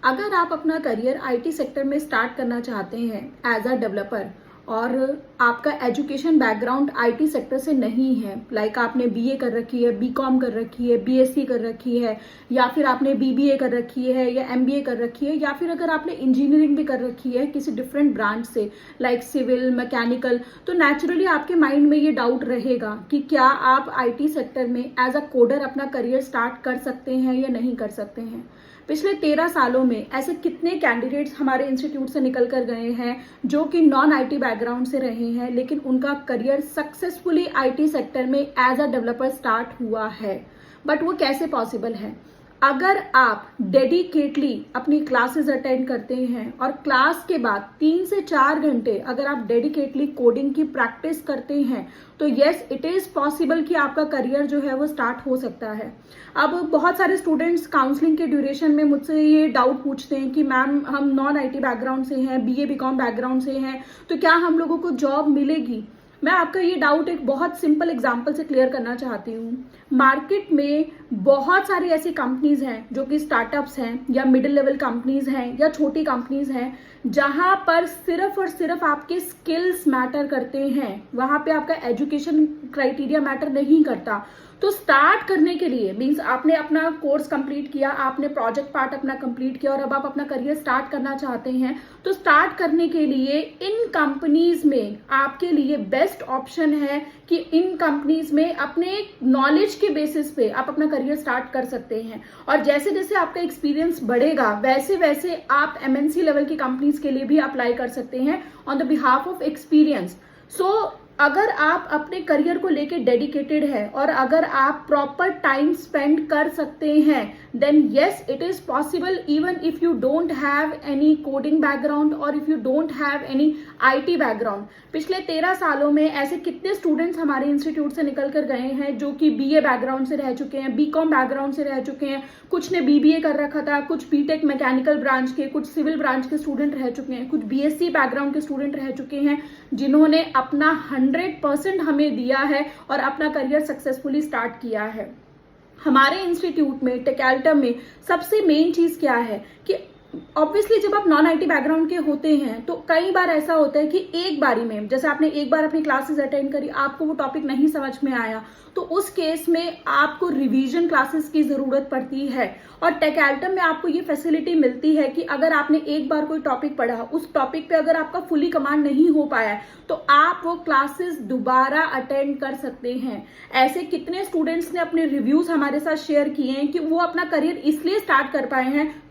अगर आप अपना करियर आईटी सेक्टर में स्टार्ट करना चाहते हैं एज अ डेवलपर और आपका एजुकेशन बैकग्राउंड आईटी सेक्टर से नहीं है, लाइक आपने बीए कर रखी है, बीकॉम कर रखी है, बीएससी कर रखी है, या फिर आपने बीबीए कर रखी है या एमबीए कर रखी है, या फिर अगर आपने इंजीनियरिंग भी कर रखी है किसी डिफरेंट ब्रांच से लाइक सिविल मैकेनिकल, तो नेचुरली आपके माइंड में ये डाउट रहेगा कि क्या आप आईटी सेक्टर में एज अ कोडर अपना करियर स्टार्ट कर सकते हैं या नहीं कर सकते हैं। पिछले 13 सालों में ऐसे कितने कैंडिडेट्स हमारे इंस्टीट्यूट से निकल कर गए हैं जो कि नॉन आईटी बैकग्राउंड से रहे हैं, लेकिन उनका करियर सक्सेसफुली आईटी सेक्टर में एज अ डेवलपर स्टार्ट हुआ है। बट वो कैसे पॉसिबल है? अगर आप डेडिकेटली अपनी क्लासेस अटेंड करते हैं और क्लास के बाद 3 से 4 घंटे अगर आप डेडिकेटली कोडिंग की प्रैक्टिस करते हैं तो यस इट इज पॉसिबल कि आपका करियर जो है वो स्टार्ट हो सकता है। अब बहुत सारे स्टूडेंट्स काउंसलिंग के ड्यूरेशन में मुझसे ये डाउट पूछते हैं कि मैम हम नॉन आईटी बैकग्राउंड से हैं, बीए बीकॉम बैकग्राउंड से हैं, तो क्या हम लोगों को जॉब मिलेगी? मैं आपका ये डाउट एक बहुत सिंपल एग्जांपल से क्लियर करना चाहती हूँ। मार्केट में बहुत सारी ऐसी कंपनीज हैं जो कि स्टार्टअप्स हैं या मिडिल लेवल कंपनीज हैं या छोटी कंपनीज हैं जहां पर सिर्फ और सिर्फ आपके स्किल्स मैटर करते हैं, वहां पे आपका एजुकेशन क्राइटेरिया मैटर नहीं करता। तो स्टार्ट करने के लिए मीन्स आपने अपना कोर्स कंप्लीट किया, आपने प्रोजेक्ट पार्ट अपना कंप्लीट किया और अब आप अपना करियर स्टार्ट करना चाहते हैं, तो स्टार्ट करने के लिए इन कंपनीज में आपके लिए बेस्ट ऑप्शन है कि इन कंपनीज में अपने नॉलेज के बेसिस पे आप अपना करियर स्टार्ट कर सकते हैं। और जैसे जैसे आपका एक्सपीरियंस बढ़ेगा वैसे वैसे आप एमएनसी लेवल की कंपनीज के लिए भी अप्लाई कर सकते हैं on the behalf of experience. अगर आप अपने करियर को लेके डेडिकेटेड है और अगर आप प्रॉपर टाइम स्पेंड कर सकते हैं then yes it is possible even if you don't have any coding background और if you don't have any IT background. पिछले 13 सालों में ऐसे कितने स्टूडेंट्स हमारे इंस्टीट्यूट से निकल कर गए हैं जो कि बीए बैकग्राउंड से रह चुके हैं, बीकॉम बैकग्राउंड से रह चुके हैं, कुछ ने बीबीए कर रखा था, कुछ बीटेक मैकेनिकल ब्रांच के, कुछ सिविल ब्रांच के स्टूडेंट रह चुके हैं, कुछ बीएससी बैकग्राउंड के स्टूडेंट रह चुके हैं जिन्होंने अपना 100% हमें दिया है और अपना करियर सक्सेसफुली स्टार्ट किया है। हमारे इंस्टीट्यूट में टेकैल्टम में सबसे मेन चीज क्या है कि ऑब्वियसली जब आप नॉन आईटी बैकग्राउंड के होते हैं तो कई बार ऐसा होता है कि एक बारी में जैसे आपने एक बार अपनी क्लासेस अटेंड करी, आपको वो टॉपिक नहीं समझ में आया, तो उस केस में आपको रिवीजन क्लासेस की जरूरत पड़ती है। और टेकैल्टम में आपको ये फैसिलिटी मिलती है कि अगर आपने एक बार कोई टॉपिक पढ़ा, उस टॉपिक पे अगर आपका फुली कमांड नहीं हो पाया तो आप वो क्लासेस दोबारा अटेंड कर सकते हैं। ऐसे कितने स्टूडेंट्स ने अपने रिव्यूज हमारे साथ शेयर किए हैं कि वो अपना करियर इसलिए स्टार्ट कर पाए हैं